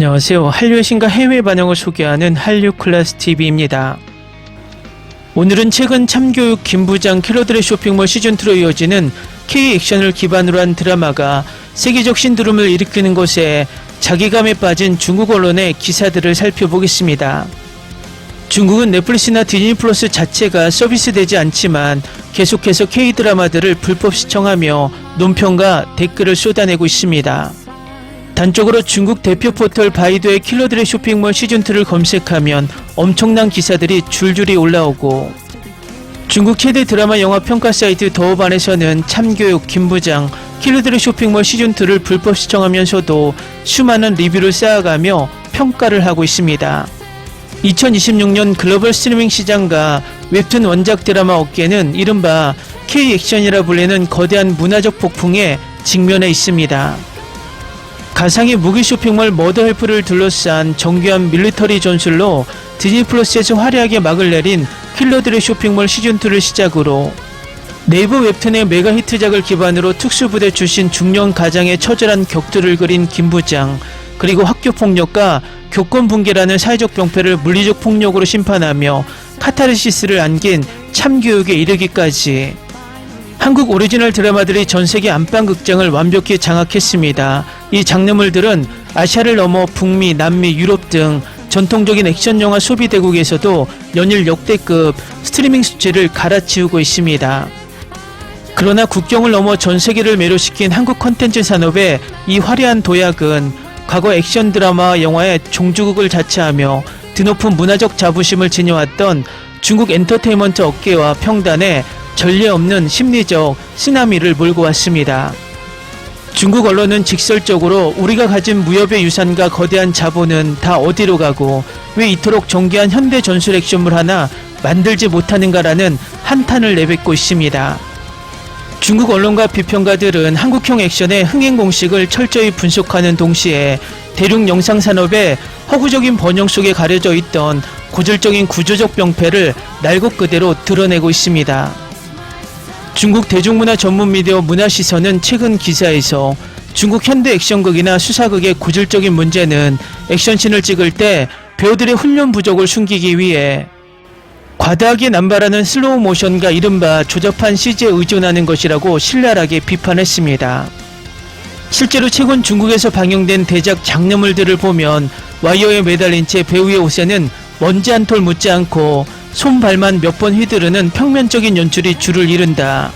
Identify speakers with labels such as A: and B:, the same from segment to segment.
A: 안녕하세요. 한류의 신과 해외 반응을 소개하는 한류클래스TV입니다. 오늘은 최근 참교육 김부장 킬러들의 쇼핑몰 시즌2로 이어지는 K-액션을 기반으로 한 드라마가 세계적 신드롬을 일으키는 것에 자괴감에 빠진 중국 언론의 기사들을 살펴보겠습니다. 중국은 넷플릭스나 디즈니 플러스 자체가 서비스되지 않지만 계속해서 K-드라마들을 불법 시청하며 논평과 댓글을 쏟아내고 있습니다. 단적으로 중국 대표 포털 바이두의 킬러들의 쇼핑몰 시즌2를 검색하면 엄청난 기사들이 줄줄이 올라오고, 중국 최대 드라마 영화 평가 사이트 더우반에서는 참교육 김부장 킬러들의 쇼핑몰 시즌2를 불법 시청하면서도 수많은 리뷰를 쌓아가며 평가를 하고 있습니다. 2026년 글로벌 스트리밍 시장과 웹툰 원작 드라마 업계는 이른바 K-액션이라 불리는 거대한 문화적 폭풍에 직면해 있습니다. 가상의 무기 쇼핑몰 머더헬프를 둘러싼 정교한 밀리터리 전술로 디즈니 플러스에서 화려하게 막을 내린 킬러들의 쇼핑몰 시즌2를 시작으로 네이버 웹툰의 메가 히트작을 기반으로 특수부대 출신 중년 가장의 처절한 격투를 그린 김부장, 그리고 학교폭력과 교권붕괴라는 사회적 병폐를 물리적 폭력으로 심판하며 카타르시스를 안긴 참교육에 이르기까지 한국 오리지널 드라마들이 전세계 안방극장을 완벽히 장악했습니다. 이 장르물들은 아시아를 넘어 북미, 남미, 유럽 등 전통적인 액션 영화 소비 대국에서도 연일 역대급 스트리밍 수치를 갈아치우고 있습니다. 그러나 국경을 넘어 전세계를 매료시킨 한국 컨텐츠 산업의 이 화려한 도약은 과거 액션 드라마와 영화의 종주국을 자처하며 드높은 문화적 자부심을 지녀왔던 중국 엔터테인먼트 업계와 평단에 전례 없는 심리적 쓰나미를 몰고 왔습니다. 중국 언론은 직설적으로 우리가 가진 무협의 유산과 거대한 자본은 다 어디로 가고 왜 이토록 정교한 현대 전술 액션물 하나 만들지 못하는가라는 한탄을 내뱉고 있습니다. 중국 언론과 비평가들은 한국형 액션의 흥행 공식을 철저히 분석하는 동시에 대륙 영상 산업의 허구적인 번영 속에 가려져 있던 고질적인 구조적 병폐를 날것 그대로 드러내고 있습니다. 중국 대중문화 전문 미디어 문화시선은 최근 기사에서 중국 현대 액션극이나 수사극의 고질적인 문제는 액션씬을 찍을 때 배우들의 훈련 부족을 숨기기 위해 과다하게 남발하는 슬로우 모션과 이른바 조잡한 CG에 의존하는 것이라고 신랄하게 비판했습니다. 실제로 최근 중국에서 방영된 대작 장르물들을 보면 와이어에 매달린 채 배우의 옷에는 먼지 한 톨 묻지 않고 손발만 몇 번 휘두르는 평면적인 연출이 주를 이룬다.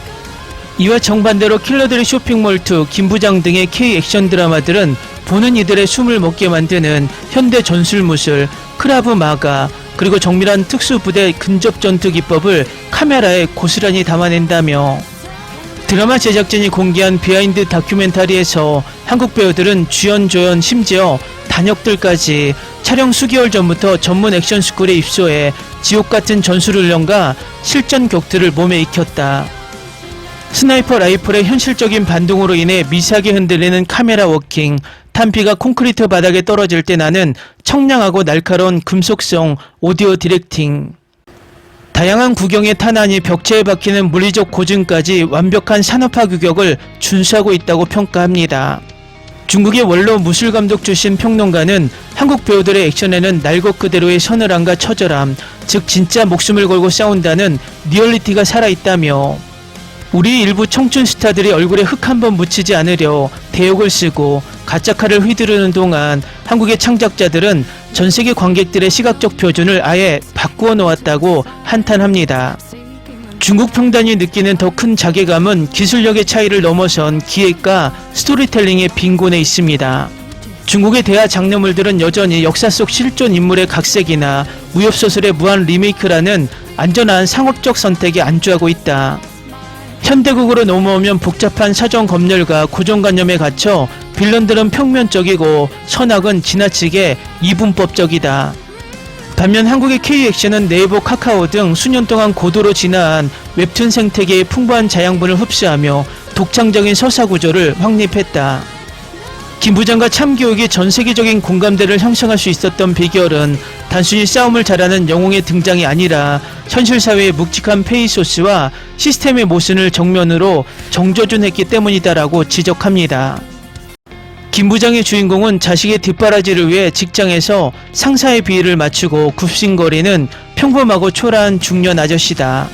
A: 이와 정반대로 킬러들의 쇼핑몰2, 김부장 등의 K-액션 드라마들은 보는 이들의 숨을 먹게 만드는 현대 전술무술, 크라브 마가, 그리고 정밀한 특수부대 근접 전투 기법을 카메라에 고스란히 담아낸다며, 드라마 제작진이 공개한 비하인드 다큐멘터리에서 한국 배우들은 주연, 조연, 심지어 단역들까지 촬영 수개월 전부터 전문 액션 스쿨에 입소해 지옥같은 전술훈련과 실전 격투를 몸에 익혔다. 스나이퍼 라이플의 현실적인 반동으로 인해 미세하게 흔들리는 카메라 워킹, 탄피가 콘크리트 바닥에 떨어질 때 나는 청량하고 날카로운 금속성 오디오 디렉팅, 다양한 구경의 탄환이 벽체에 박히는 물리적 고증까지 완벽한 산업화 규격을 준수하고 있다고 평가합니다. 중국의 원로 무술감독 출신 평론가는 한국 배우들의 액션에는 날것 그대로의 서늘함과 처절함, 즉 진짜 목숨을 걸고 싸운다는 리얼리티가 살아있다며, 우리 일부 청춘 스타들이 얼굴에 흙 한 번 묻히지 않으려 대욕을 쓰고 가짜 칼을 휘두르는 동안 한국의 창작자들은 전세계 관객들의 시각적 표준을 아예 바꾸어 놓았다고 한탄합니다. 중국 평단이 느끼는 더 큰 자괴감은 기술력의 차이를 넘어선 기획과 스토리텔링의 빈곤에 있습니다. 중국의 대하 장르물들은 여전히 역사 속 실존 인물의 각색이나 무협소설의 무한 리메이크라는 안전한 상업적 선택에 안주하고 있다. 현대국으로 넘어오면 복잡한 사정 검열과 고정관념에 갇혀 빌런들은 평면적이고 선악은 지나치게 이분법적이다. 반면 한국의 K-액션은 네이버, 카카오 등 수년 동안 고도로 진화한 웹툰 생태계의 풍부한 자양분을 흡수하며 독창적인 서사 구조를 확립했다. 김부장과 참교육이 전세계적인 공감대를 형성할 수 있었던 비결은 단순히 싸움을 잘하는 영웅의 등장이 아니라 현실사회의 묵직한 페이소스와 시스템의 모순을 정면으로 정조준했기 때문이다라고 지적합니다. 김 부장의 주인공은 자식의 뒷바라지를 위해 직장에서 상사의 비위를 맞추고 굽신거리는 평범하고 초라한 중년 아저씨다.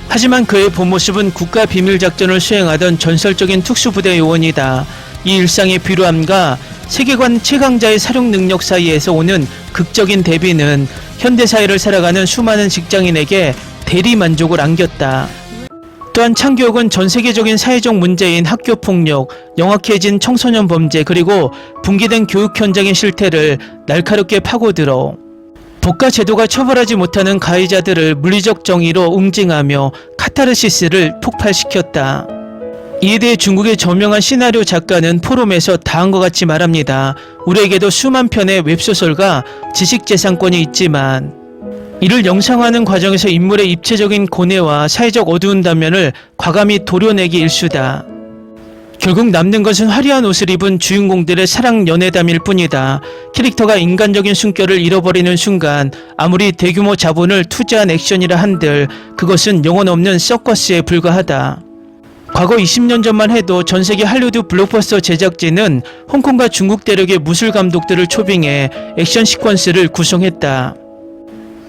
A: 하지만 그의 본 모습은 국가 비밀작전을 수행하던 전설적인 특수부대 요원이다. 이 일상의 비루함과 세계관 최강자의 사륙 능력 사이에서 오는 극적인 대비는 현대사회를 살아가는 수많은 직장인에게 대리 만족을 안겼다. 또한 창교육은 전 세계적인 사회적 문제인 학교폭력, 영악해진 청소년 범죄 그리고 붕괴된 교육 현장의 실태를 날카롭게 파고들어 법과 제도가 처벌하지 못하는 가해자들을 물리적 정의로 응징하며 카타르시스를 폭발시켰다. 이에 대해 중국의 저명한 시나리오 작가는 포럼에서 다음과 같이 말합니다. 우리에게도 수만 편의 웹소설과 지식재산권이 있지만 이를 영상화하는 과정에서 인물의 입체적인 고뇌와 사회적 어두운 단면을 과감히 도려내기 일쑤다. 결국 남는 것은 화려한 옷을 입은 주인공들의 사랑 연애담일 뿐이다. 캐릭터가 인간적인 숨결을 잃어버리는 순간 아무리 대규모 자본을 투자한 액션이라 한들 그것은 영혼 없는 서커스에 불과하다. 과거 20년 전만 해도 전세계 할리우드 블록버스터 제작진은 홍콩과 중국 대륙의 무술 감독들을 초빙해 액션 시퀀스를 구성했다.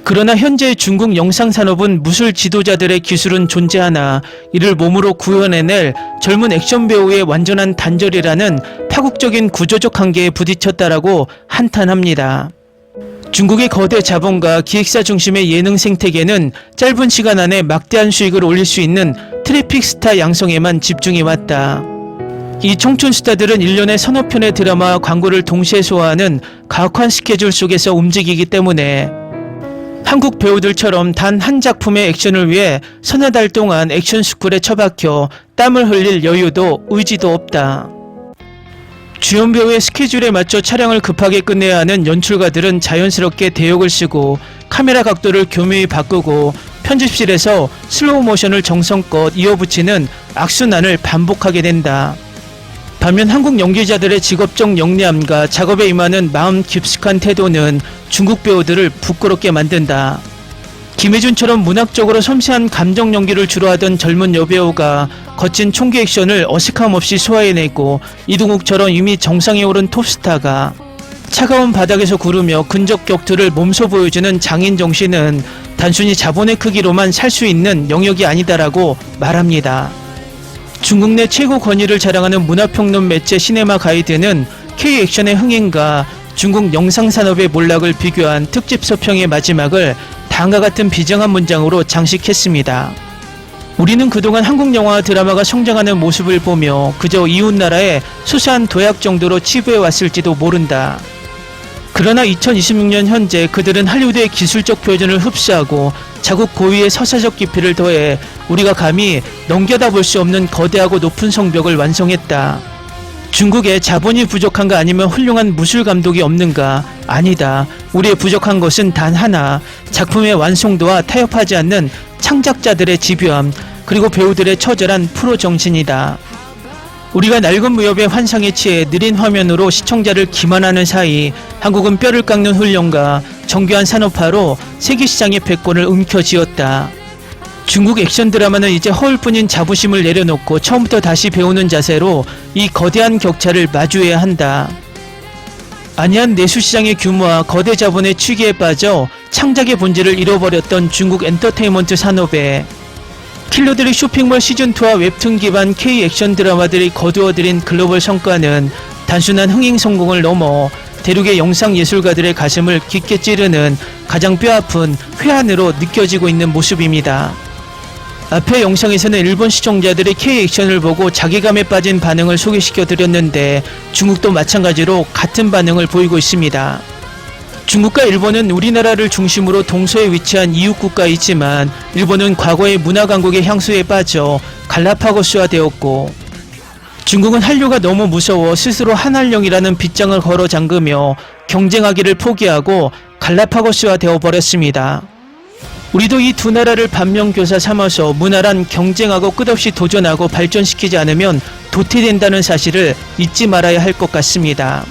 A: 그러나 현재 중국 영상산업은 무술 지도자들의 기술은 존재하나 이를 몸으로 구현해낼 젊은 액션 배우의 완전한 단절이라는 파국적인 구조적 한계에 부딪혔다라고 한탄합니다. 중국의 거대 자본과 기획사 중심의 예능 생태계는 짧은 시간 안에 막대한 수익을 올릴 수 있는 트래픽 스타 양성에만 집중해왔다. 이 청춘 스타들은 1년에 서너 편의 드라마와 광고를 동시에 소화하는 가혹한 스케줄 속에서 움직이기 때문에 한국 배우들처럼 단 한 작품의 액션을 위해 서너 달 동안 액션 스쿨에 처박혀 땀을 흘릴 여유도 의지도 없다. 주연 배우의 스케줄에 맞춰 촬영을 급하게 끝내야 하는 연출가들은 자연스럽게 대역을 쓰고 카메라 각도를 교묘히 바꾸고 편집실에서 슬로우 모션을 정성껏 이어붙이는 악순환을 반복하게 된다. 반면 한국 연기자들의 직업적 영리함과 작업에 임하는 마음 깊숙한 태도는 중국 배우들을 부끄럽게 만든다. 김혜준처럼 문학적으로 섬세한 감정 연기를 주로 하던 젊은 여배우가 거친 총기 액션을 어색함 없이 소화해내고 이동욱처럼 이미 정상에 오른 톱스타가 차가운 바닥에서 구르며 근접 격투를 몸소 보여주는 장인 정신은 단순히 자본의 크기로만 살 수 있는 영역이 아니다라고 말합니다. 중국 내 최고 권위를 자랑하는 문화평론 매체 시네마 가이드는 K-액션의 흥행과 중국 영상산업의 몰락을 비교한 특집 서평의 마지막을 다음과 같은 비장한 문장으로 장식했습니다. 우리는 그동안 한국 영화와 드라마가 성장하는 모습을 보며 그저 이웃나라의 소소한 도약 정도로 치부해왔을지도 모른다. 그러나 2026년 현재 그들은 할리우드의 기술적 표준을 흡수하고 자국 고유의 서사적 깊이를 더해 우리가 감히 넘겨다 볼 수 없는 거대하고 높은 성벽을 완성했다. 중국에 자본이 부족한가 아니면 훌륭한 무술 감독이 없는가? 아니다. 우리의 부족한 것은 단 하나. 작품의 완성도와 타협하지 않는 창작자들의 집요함 그리고 배우들의 처절한 프로 정신이다. 우리가 낡은 무협의 환상에 취해 느린 화면으로 시청자를 기만하는 사이 한국은 뼈를 깎는 훈련과 정교한 산업화로 세계시장의 패권을 움켜쥐었다. 중국 액션 드라마는 이제 허울뿐인 자부심을 내려놓고 처음부터 다시 배우는 자세로 이 거대한 격차를 마주해야 한다. 안이한 내수시장의 규모와 거대 자본의 취기에 빠져 창작의 본질을 잃어버렸던 중국 엔터테인먼트 산업에 킬러들의 쇼핑몰 시즌2와 웹툰 기반 K-액션 드라마들이 거두어들인 글로벌 성과는 단순한 흥행 성공을 넘어 대륙의 영상예술가들의 가슴을 깊게 찌르는 가장 뼈아픈 회한으로 느껴지고 있는 모습입니다. 앞의 영상에서는 일본 시청자들이 K-액션을 보고 자괴감에 빠진 반응을 소개시켜 드렸는데 중국도 마찬가지로 같은 반응을 보이고 있습니다. 중국과 일본은 우리나라를 중심으로 동서에 위치한 이웃국가이지만 일본은 과거의 문화 강국의 향수에 빠져 갈라파고스화 되었고 중국은 한류가 너무 무서워 스스로 한한령이라는 빗장을 걸어 잠그며 경쟁하기를 포기하고 갈라파고스화 되어버렸습니다. 우리도 이 두 나라를 반면교사 삼아서 문화란 경쟁하고 끝없이 도전하고 발전시키지 않으면 도태된다는 사실을 잊지 말아야 할 것 같습니다.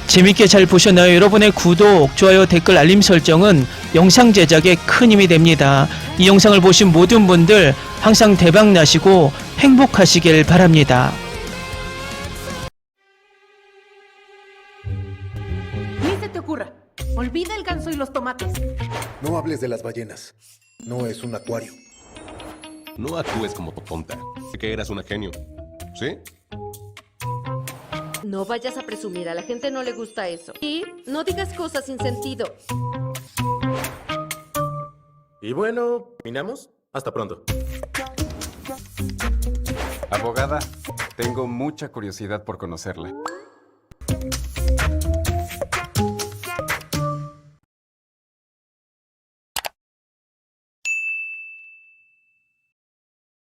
A: 재밌게 잘 보셨나요? 여러분의 구독, 좋아요, 댓글, 알림 설정은 영상 제작에 큰 힘이 됩니다. 이 영상을 보신 모든 분들 항상 대박 나시고 행복하시길 바랍니다.
B: tomates.
C: No hables de las ballenas. No es un acuario.
D: No actúes como tonta. Sé que eras una genio. ¿Sí?
B: No vayas a presumir, a la gente no le gusta eso. Y no digas cosas sin sentido.
E: Y bueno, ¿terminamos? Hasta pronto.
F: Abogada, tengo mucha curiosidad por conocerla.